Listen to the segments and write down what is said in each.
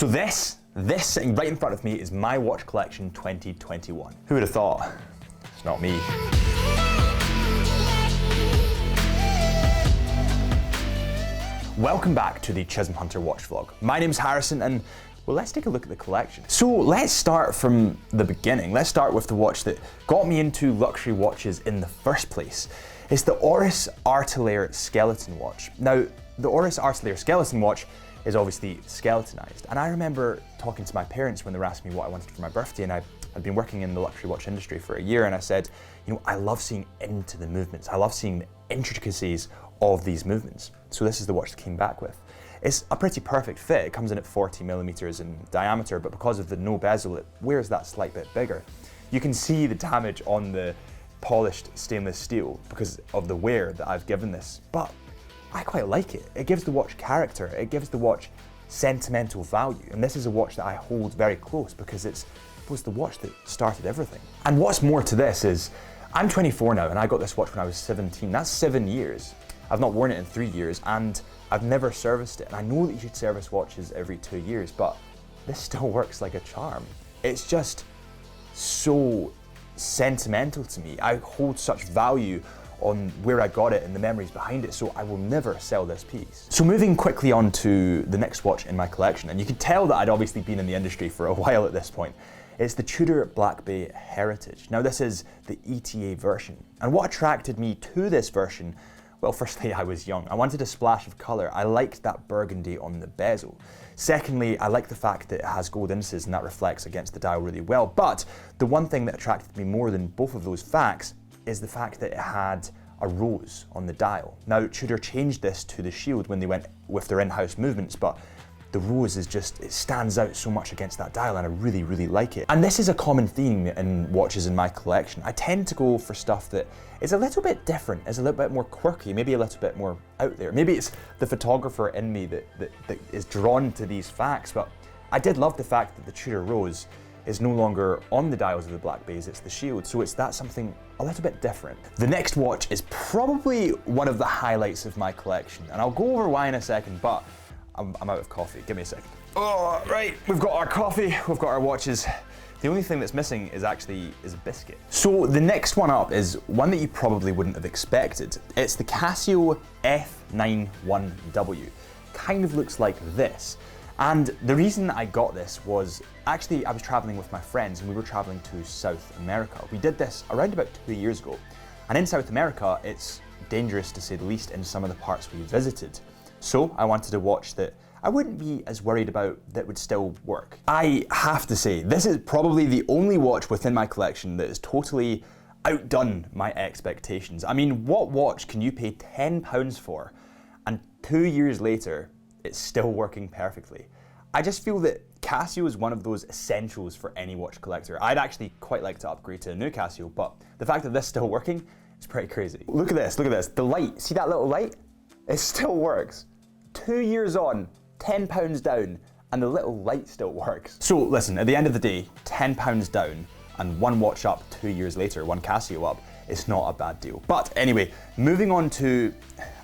So this sitting right in front of me is my watch collection 2021. Who would have thought? It's not me. Welcome back to the Chisholm Hunter watch vlog. My name's Harrison and well, let's take a look at the collection. So let's start from the beginning. Let's start with the watch that got me into luxury watches in the first place. It's the Oris Artelier skeleton watch. Now, the Oris Artelier skeleton watch is obviously skeletonized. And I remember talking to my parents when they were asking me what I wanted for my birthday, and I'd been working in the luxury watch industry for a year, and I said, you know, I love seeing into the movements. I love seeing the intricacies of these movements. So this is the watch that came back with. It's a pretty perfect fit. It comes in at 40 millimeters in diameter, but because of the no bezel, it wears that slight bit bigger. You can see the damage on the polished stainless steel because of the wear that I've given this, but I quite like it. It gives the watch character. It gives the watch sentimental value. And this is a watch that I hold very close because it was the watch that started everything. And what's more to this is, I'm 24 now and I got this watch when I was 17. That's 7 years. I've not worn it in 3 years and I've never serviced it. And I know that you should service watches every 2 years, but this still works like a charm. It's just so sentimental to me. I hold such value on where I got it and the memories behind it, so I will never sell this piece. So moving quickly on to the next watch in my collection, and you can tell that I'd obviously been in the industry for a while at this point. It's the Tudor Blancpain Heritage. Now this is the ETA version, and what attracted me to this version, well, firstly, I was young. I wanted a splash of color. I liked that burgundy on the bezel. Secondly, I like the fact that it has gold indices and that reflects against the dial really well. But the one thing that attracted me more than both of those facts is the fact that it had a rose on the dial. Now, Tudor changed this to the shield when they went with their in-house movements, but the rose is just, it stands out so much against that dial and I really, really like it. And this is a common theme in watches in my collection. I tend to go for stuff that is a little bit different, is a little bit more quirky, maybe a little bit more out there. Maybe it's the photographer in me that is drawn to these facts, but I did love the fact that the Tudor rose is no longer on the dials of the Blancpains, it's the shield, so that's something a little bit different. The next watch is probably one of the highlights of my collection, and I'll go over why in a second, but I'm out of coffee, give me a second. Oh, right, we've got our coffee, we've got our watches. The only thing that's missing is a biscuit. So the next one up is one that you probably wouldn't have expected. It's the Casio F91W. Kind of looks like this. And the reason that I got this was, actually I was traveling with my friends and we were traveling to South America. We did this around about 2 years ago. And in South America, it's dangerous to say the least in some of the parts we visited. So I wanted a watch that I wouldn't be as worried about that would still work. I have to say, this is probably the only watch within my collection that has totally outdone my expectations. I mean, what watch can you pay £10 for and 2 years later, it's still working perfectly? I just feel that Casio is one of those essentials for any watch collector. I'd actually quite like to upgrade to a new Casio, but the fact that this is still working is pretty crazy. Look at this, the light, see that little light? It still works. 2 years on, £10 down, and the little light still works. So listen, at the end of the day, £10 down and one watch up 2 years later, one Casio up, it's not a bad deal. But anyway, moving on to,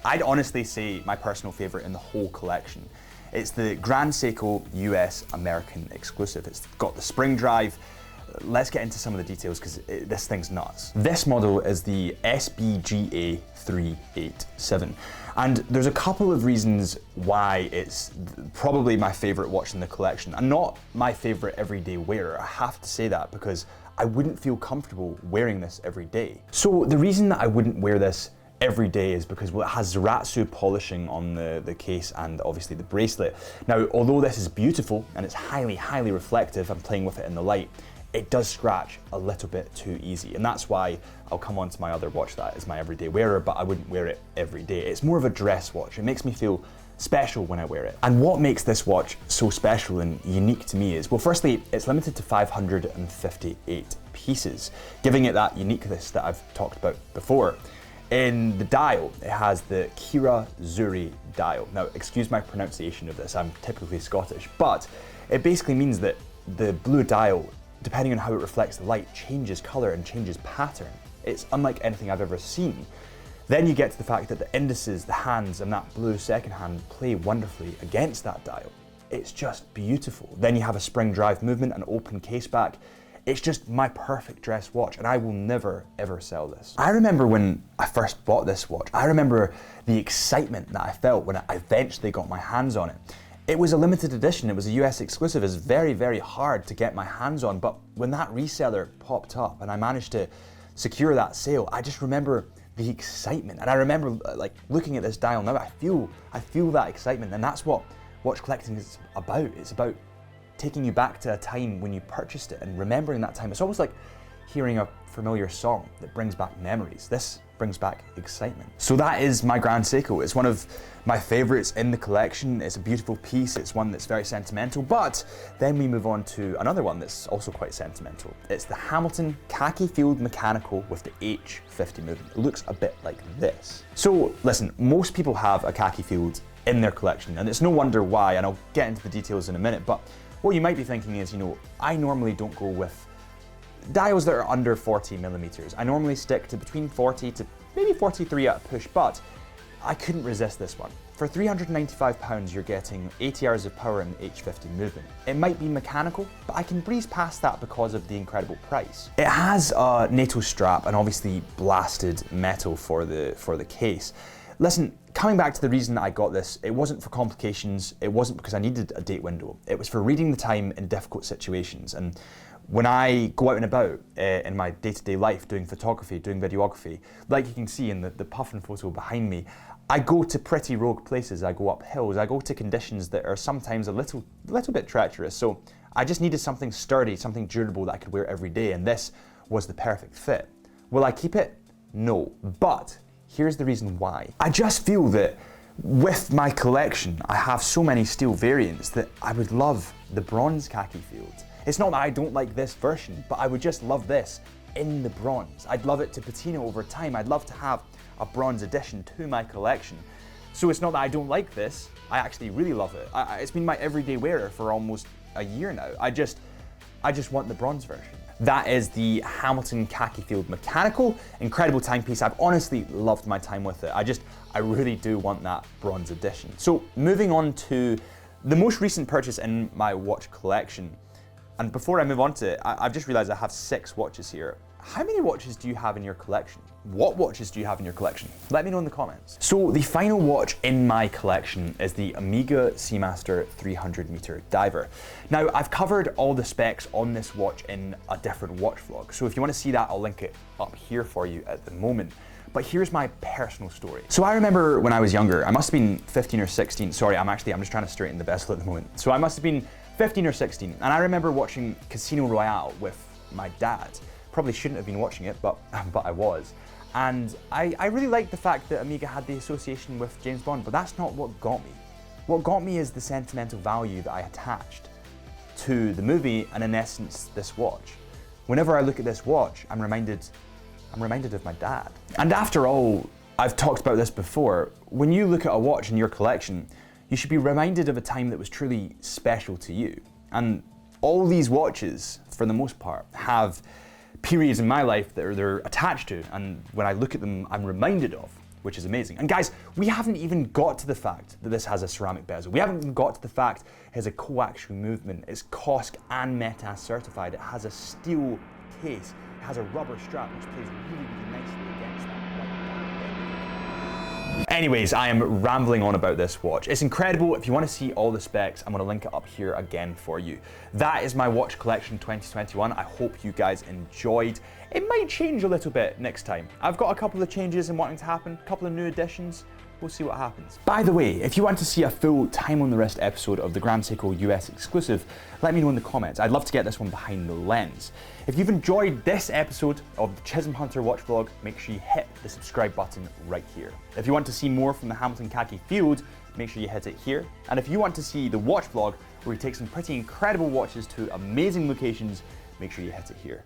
I'd honestly say my personal favorite in the whole collection. It's the Grand Seiko US American exclusive. It's got the spring drive. Let's get into some of the details because this thing's nuts. This model is the SBGA 387. And there's a couple of reasons why it's probably my favorite watch in the collection and not my favorite everyday wearer. I have to say that because I wouldn't feel comfortable wearing this every day. So the reason that I wouldn't wear this every day is because, well, it has Zaratsu polishing on the case and obviously the bracelet. Now, although this is beautiful and it's highly, highly reflective, I'm playing with it in the light, it does scratch a little bit too easy. And that's why I'll come on to my other watch that is my everyday wearer, but I wouldn't wear it every day. It's more of a dress watch. It makes me feel special when I wear it. And what makes this watch so special and unique to me is, well, firstly, it's limited to 558 pieces, giving it that uniqueness that I've talked about before. In the dial, it has the Kira Zuri dial. Now, excuse my pronunciation of this, I'm typically Scottish, but it basically means that the blue dial, depending on how it reflects the light, changes color and changes pattern. It's unlike anything I've ever seen. Then you get to the fact that the indices, the hands, and that blue second hand play wonderfully against that dial. It's just beautiful. Then you have a spring drive movement, an open case back. It's just my perfect dress watch, and I will never ever sell this. I remember when I first bought this watch, I remember the excitement that I felt when I eventually got my hands on it. It was a limited edition, it was a US exclusive, it's very, very hard to get my hands on, but when that reseller popped up and I managed to secure that sale, I just remember the excitement. And I remember like looking at this dial now, I feel that excitement, and that's what watch collecting is about. It's about taking you back to a time when you purchased it and remembering that time. It's almost like hearing a familiar song that brings back memories. This brings back excitement. So that is my Grand Seiko. It's one of my favorites in the collection. It's a beautiful piece. It's one that's very sentimental, but then we move on to another one that's also quite sentimental. It's the Hamilton Khaki Field Mechanical with the H50 movement. It looks a bit like this. So listen, most people have a Khaki Field in their collection, and it's no wonder why, and I'll get into the details in a minute, but what you might be thinking is, I normally don't go with dials that are under 40 millimeters. I normally stick to between 40 to maybe 43 at a push, but I couldn't resist this one. For £395, you're getting 80 hours of power in the H50 movement. It might be mechanical, but I can breeze past that because of the incredible price. It has a NATO strap and obviously blasted metal for the case. Listen, coming back to the reason I got this, it wasn't for complications, it wasn't because I needed a date window, it was for reading the time in difficult situations. And when I go out and about in my day-to-day life, doing photography, doing videography, like you can see in the puffin photo behind me, I go to pretty rogue places, I go up hills, I go to conditions that are sometimes a little bit treacherous. So I just needed something sturdy, something durable that I could wear every day, and this was the perfect fit. Will I keep it? No, but here's the reason why. I just feel that with my collection, I have so many steel variants that I would love the bronze Khaki Field. It's not that I don't like this version, but I would just love this in the bronze. I'd love it to patina over time. I'd love to have a bronze addition to my collection. So it's not that I don't like this, I actually really love it. It's been my everyday wearer for almost a year now. I just want the bronze version. That is the Hamilton Khaki Field Mechanical. Incredible timepiece. I've honestly loved my time with it. I really do want that bronze edition. So moving on to the most recent purchase in my watch collection. And before I move on to it, I've just realized I have 6 watches here. How many watches do you have in your collection? What watches do you have in your collection? Let me know in the comments. So the final watch in my collection is the Omega Seamaster 300 meter diver. Now I've covered all the specs on this watch in a different watch vlog. So if you want to see that, I'll link it up here for you at the moment. But here's my personal story. So I remember when I was younger, I must have been 15 or 16. Sorry, I'm just trying to straighten the bezel at the moment. So I must have been 15 or 16. And I remember watching Casino Royale with my dad. Probably shouldn't have been watching it, but I was. And I really liked the fact that Omega had the association with James Bond, but that's not what got me. What got me is the sentimental value that I attached to the movie and in essence, this watch. Whenever I look at this watch, I'm reminded of my dad. And after all, I've talked about this before, when you look at a watch in your collection, you should be reminded of a time that was truly special to you. And all these watches, for the most part, have periods in my life that they're attached to, and when I look at them, I'm reminded of, which is amazing. And guys, we haven't even got to the fact that this has a ceramic bezel. We haven't even got to the fact it has a coaxial movement. It's COSC and METAS certified. It has a steel case. It has a rubber strap, which plays really, really nicely against that. Anyways, I am rambling on about this watch. It's incredible. If you want to see all the specs, I'm going to link it up here again for you. That is my watch collection 2021. I hope you guys enjoyed. It might change a little bit next time. I've got a couple of changes in wanting to happen, a couple of new additions. We'll see what happens. By the way, if you want to see a full time on the wrist episode of the Grand Seiko US exclusive, let me know in the comments. I'd love to get this one behind the lens. If you've enjoyed this episode of the Chisholm Hunter watch vlog, make sure you hit the subscribe button right here. If you want to see more from the Hamilton Khaki Field, make sure you hit it here. And if you want to see the watch vlog, where we take some pretty incredible watches to amazing locations, make sure you hit it here.